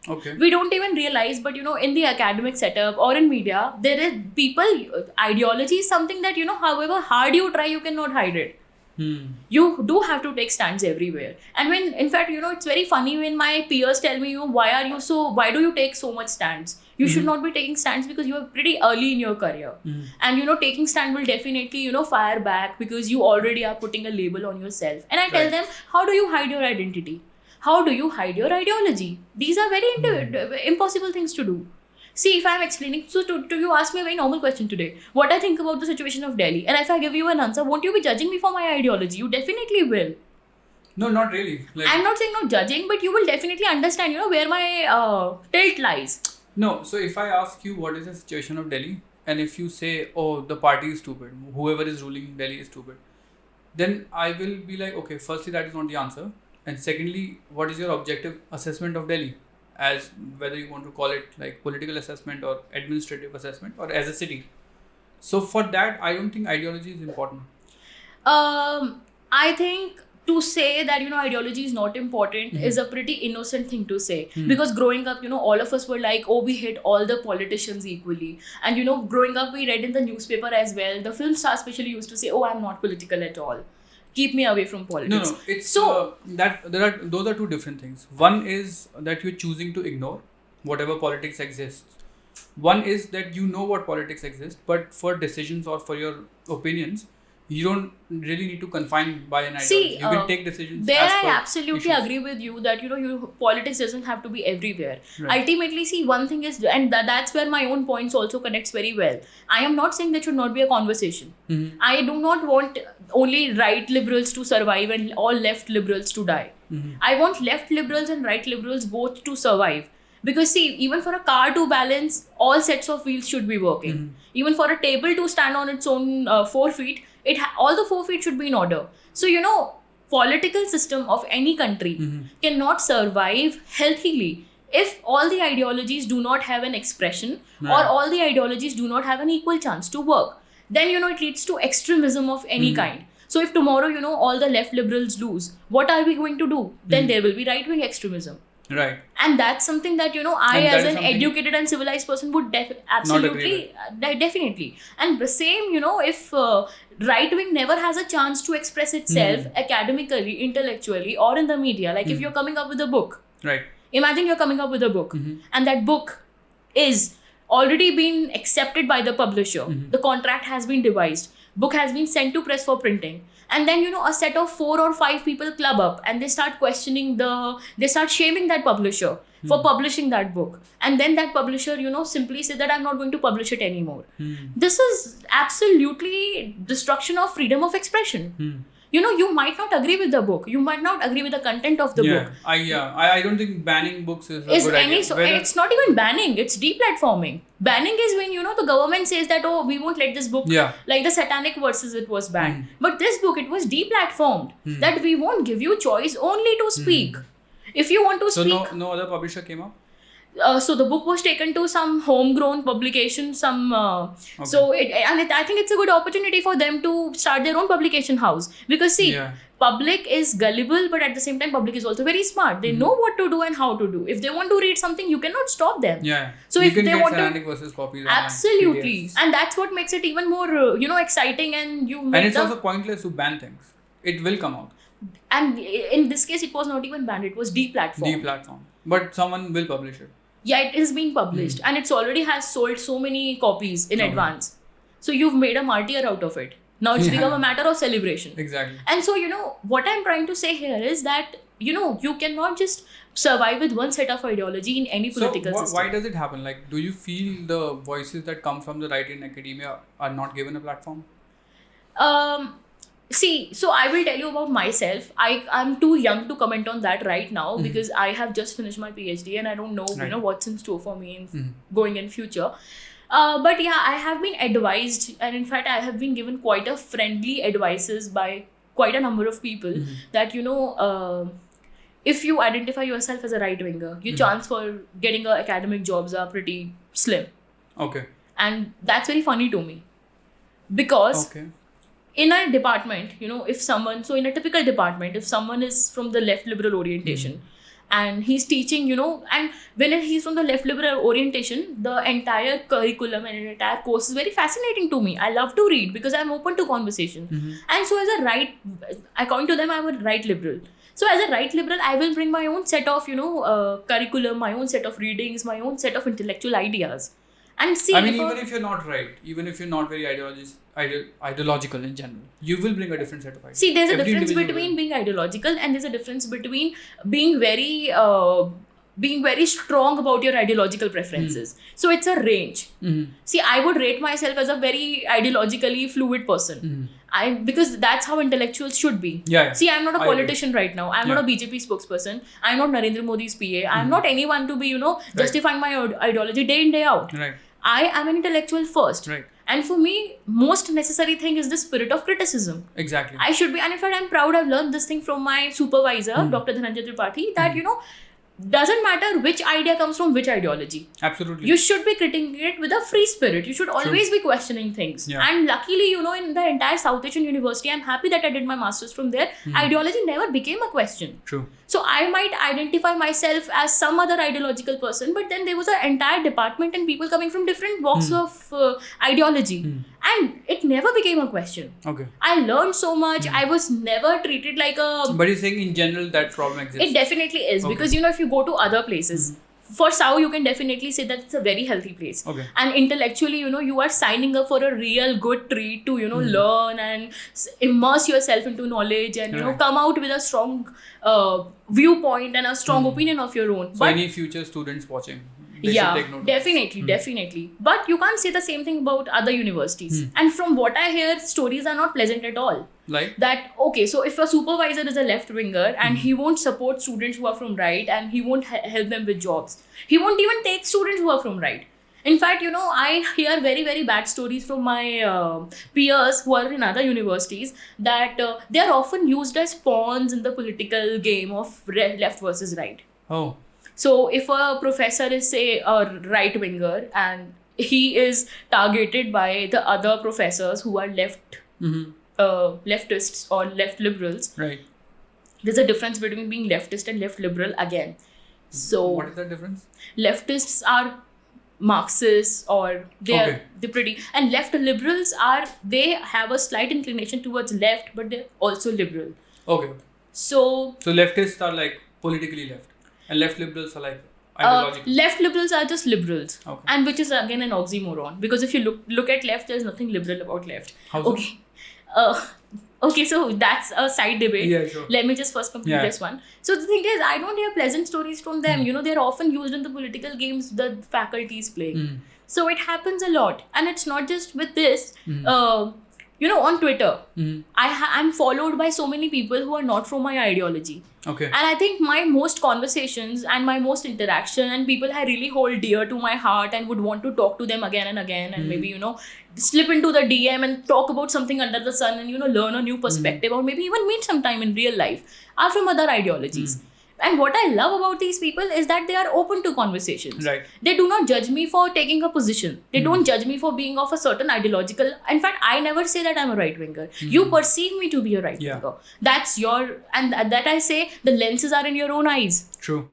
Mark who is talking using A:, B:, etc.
A: Okay.
B: We don't even realize, but in the academic setup or in media, there is ideology is something that, however hard you try, you cannot hide it. You do have to take stands everywhere. And when, in fact, it's very funny when my peers tell me, why do you take so much stands? You should not be taking stands because you are pretty early in your career. And, taking stand will definitely, fire back because you already are putting a label on yourself. And I tell them, how do you hide your identity? How do you hide your ideology? These are very impossible things to do. See, if I'm explaining, so to you ask me a very normal question today, what I think about the situation of Delhi, and if I give you an answer, won't you be judging me for my ideology? You definitely will.
A: No, not really.
B: I'm not saying no judging, but you will definitely understand, where my tilt lies.
A: No, so if I ask you what is the situation of Delhi, and if you say, oh, the party is stupid, whoever is ruling Delhi is stupid, then I will be like, okay, firstly, that is not the answer. And secondly, what is your objective assessment of Delhi? As whether you want to call it like political assessment or administrative assessment or as a city. So for that, I don't think ideology is important.
B: I think to say that ideology is not important is a pretty innocent thing to say, because growing up all of us were like, oh, we hate all the politicians equally, and growing up we read in the newspaper as well, the film star especially used to say, oh, I'm not political at all, keep me away from politics.
A: No, it's so those are two different things. One is that you're choosing to ignore whatever politics exists. One is that you know what politics exists, but for decisions or for your opinions, you don't really need to confine by an ideology.
B: See,
A: you can take decisions.
B: There
A: as
B: I
A: per
B: absolutely
A: issues.
B: agree with you that politics doesn't have to be everywhere.
A: Right.
B: Ultimately, see, one thing is, and that's where my own points also connects very well. I am not saying that should not be a conversation. I do not want only right liberals to survive and all left liberals to die. I want left liberals and right liberals both to survive. Because see, even for a car to balance, all sets of wheels should be working. Even for a table to stand on its own 4 feet, all the 4 feet should be in order. So, political system of any country cannot survive healthily if all the ideologies do not have an expression or all the ideologies do not have an equal chance to work. Then, it leads to extremism of any kind. So if tomorrow, all the left liberals lose, what are we going to do? Then there will be right-wing extremism.
A: Right.
B: And that's something that, I
A: And that
B: as
A: is
B: an
A: something
B: educated and civilized person would
A: agree
B: definitely. And the same, if right wing never has a chance to express itself academically, intellectually, or in the media, like if you're coming up with a book.
A: Right.
B: Imagine you're coming up with a book and that book is already been accepted by the publisher. The contract has been devised. Book has been sent to press for printing. And then, a set of 4 or 5 people club up and they start they start shaming that publisher for publishing that book. And then that publisher, simply say that I'm not going to publish it anymore. This is absolutely destruction of freedom of expression. You might not agree with the book. You might not agree with the content of the book.
A: I don't think banning books is a good idea.
B: It's not even banning, it's deplatforming. Banning is when, the government says that, oh, we won't let this book, like the satanic verses, it was banned. But this book, it was deplatformed. That we won't give you choice only to speak. If you want to speak...
A: So no other publisher came up?
B: So the book was taken to some homegrown publication, I think it's a good opportunity for them to start their own publication house. Because see, public is gullible, but at the same time, public is also very smart. They know what to do and how to do. If they want to read something, you cannot stop them. So
A: you
B: if
A: can
B: they
A: get
B: want
A: satanic versus copies.
B: Absolutely.
A: PDFs.
B: And that's what makes it even more, exciting. And
A: it's also pointless to ban things. It will come out.
B: And in this case, it was not even banned. It was deplatformed.
A: But someone will publish it.
B: Yeah, it is being published and it's already has sold so many copies in advance. So you've made a martyr out of it. Now it's become a matter of celebration.
A: Exactly.
B: And so, what I'm trying to say here is that, you cannot just survive with one set of ideology in any political system.
A: Why does it happen? Like, do you feel the voices that come from the right in academia are not given a platform?
B: See, so I will tell you about myself. I'm too young to comment on that right now because I have just finished my PhD and I don't know, what's in store for me in going in future. But yeah, I have been advised, and in fact, I have been given quite a friendly advices by quite a number of people that, if you identify yourself as a right-winger, your chance for getting academic jobs are pretty slim.
A: Okay.
B: And that's very funny to me because... Okay. In a department, in a typical department, if someone is from the left liberal orientation and he's teaching, and when he's from the left liberal orientation, the entire curriculum and the entire course is very fascinating to me. I love to read because I'm open to conversation. And so according to them, I'm a right liberal. So as a right liberal, I will bring my own set of, curriculum, my own set of readings, my own set of intellectual ideas. And see,
A: even if you're not right, even if you're not very ideological in general, you will bring a different set of ideas.
B: See, there's a difference between being ideological and there's a difference between being very strong about your ideological preferences. So it's a range. See, I would rate myself as a very ideologically fluid person. Because that's how intellectuals should be.
A: Yeah.
B: See, I'm not a politician right now. I'm not a BJP spokesperson. I'm not Narendra Modi's PA. I'm not anyone to be, justifying my ideology day in, day out.
A: Right.
B: I am an intellectual first.
A: Right.
B: And for me, most necessary thing is the spirit of criticism.
A: Exactly.
B: I should be, and in fact, I'm proud I've learned this thing from my supervisor, Dr. Dhananjay Tripathi, that, doesn't matter which idea comes from which ideology.
A: Absolutely.
B: You should be critiquing it with a free spirit. You should always be questioning things.
A: Yeah.
B: And luckily, in the entire South Asian University, I'm happy that I did my master's from there. Ideology never became a question.
A: True.
B: So I might identify myself as some other ideological person, but then there was an entire department and people coming from different walks of ideology. And it never became a question.
A: Okay.
B: I learned so much. I was never treated like a...
A: But you're saying in general that problem exists?
B: It definitely is. Okay. Because, if you go to other places, for Sao, you can definitely say that it's a very healthy place.
A: Okay.
B: And intellectually, you are signing up for a real good treat to, learn and immerse yourself into knowledge and, come out with a strong viewpoint and a strong opinion of your own.
A: So any future students watching, they should take note.
B: Definitely. But you can't say the same thing about other universities. And from what I hear, stories are not pleasant at all.
A: Like?
B: That, okay, so if a supervisor is a left-winger and he won't support students who are from right and he won't help them with jobs. He won't even take students who are from right. In fact, I hear very, very bad stories from my peers who are in other universities that they are often used as pawns in the political game of left versus right.
A: Oh.
B: So if a professor is, say, a right-winger and he is targeted by the other professors who are leftists or left liberals.
A: Right.
B: There's a difference between being leftist and left liberal again. So
A: what is the difference?
B: Leftists are Marxists or they're pretty, and left liberals they have a slight inclination towards left, but they're also liberal.
A: Okay.
B: So
A: leftists are like politically left and left liberals are like ideologically.
B: Left liberals are just liberals.
A: Okay.
B: And which is again an oxymoron, because if you look at left, there's nothing liberal about left.
A: How so?
B: Okay, so that's a side debate.
A: Yeah, sure.
B: Let me just first complete this one. So the thing is, I don't hear pleasant stories from them. They're often used in the political games the faculties play. So it happens a lot. And it's not just with this. On Twitter, I'm followed by so many people who are not from my ideology.
A: Okay.
B: And I think my most conversations and my most interaction and people I really hold dear to my heart and would want to talk to them again and again and maybe, slip into the DM and talk about something under the sun and, learn a new perspective or maybe even meet sometime in real life are from other ideologies. And what I love about these people is that they are open to conversations.
A: Right.
B: They do not judge me for taking a position. They don't judge me for being of a certain ideological... In fact, I never say that I'm a right-winger. You perceive me to be a right-winger. That's and that I say, the lenses are in your own eyes.
A: True.